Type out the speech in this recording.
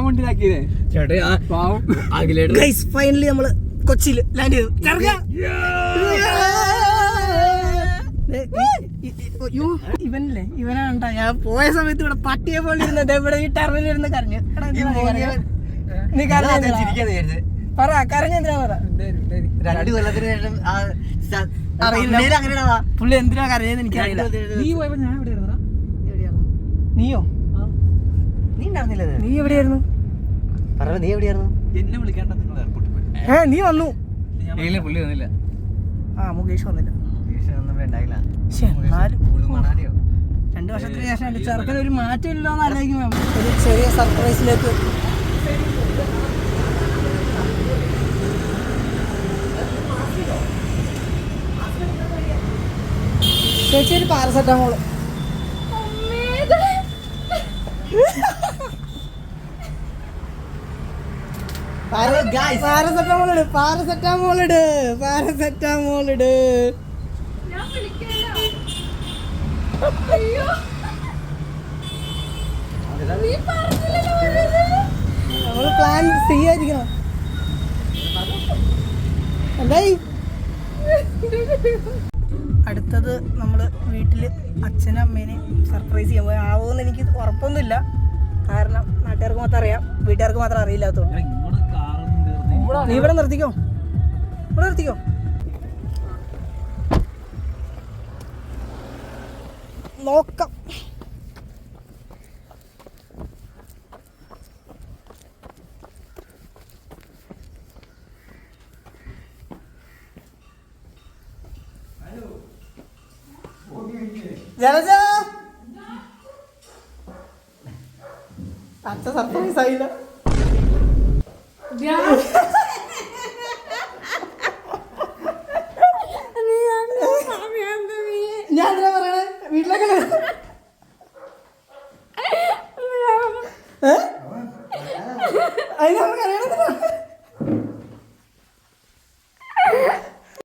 വണ്ടിയിലാക്കിയേ finally നമ്മള് കൊച്ചിയിൽ land ചെയ്തു. ഇവനല്ലേ ഇവനാണ്ടാ ഞാൻ പോയ സമയത്ത് ഇവിടെ പട്ടിയെ പോലെ ഇരുന്നത് ഇവിടെ ഈ ടെർമിനൽ ഇരുന്ന് കരഞ്ഞു. നീ പറ കരഞ്ഞെന്തിനാ പറ. 2 കൊല്ലത്തിന് ശേഷം അറിയില്ല പുള്ളി എന്തിനാ കരഞ്ഞെന്ന് എനിക്കറിയില്ല. നീയോ? നീ ഉണ്ടായിരുന്നില്ല. നീ എവിടെയായിരുന്നു? നീ എവിടെയായിരുന്നു? എന്നെ വിളിക്കാണ്ട നിങ്ങൾ എയർപോർട്ടിൽ പോയി. നീ വന്നു. പുള്ളി വന്നില്ല. മുകേഷ് വന്നില്ല. ഉണ്ടായില്ല. എന്നാലും 2 വർഷത്തിന് ശേഷം ചെറുക്കന് ഒരു മാറ്റം ഇല്ലോന്ന് ആലോചിക്കും. ഒരു ചെറിയ സർപ്രൈസിലേക്ക് ചേച്ചി ഒരു പാരസെറ്റാമോള്. പാരസെറ്റാമോളിട്. നമ്മള് പ്ലാൻ ചെയ്യാതിരിക്കണം. എന്തായി? അടുത്തത് നമ്മൾ വീട്ടിൽ അച്ഛനും അമ്മേനെയും സർപ്രൈസ് ചെയ്യാൻ പോയി. ആവുമെന്ന് എനിക്ക് ഉറപ്പൊന്നുമില്ല. കാരണം നാട്ടുകാർക്ക് മാത്രം അറിയാം, വീട്ടുകാർക്ക് മാത്രം അറിയില്ലാത്തതുകൊണ്ട്. നീ ഇവിടെ നിർത്തിക്കോ, ഇവിടെ നിർത്തിക്കോ. നോക്കാം. ജലജ അച്ഛൻ സർപ്രൈസ് ആയില്ല. ഞാൻ എന്തിനാ പറയണേ? വീട്ടിലൊക്കെ അതിന് നമുക്ക് അറിയണം.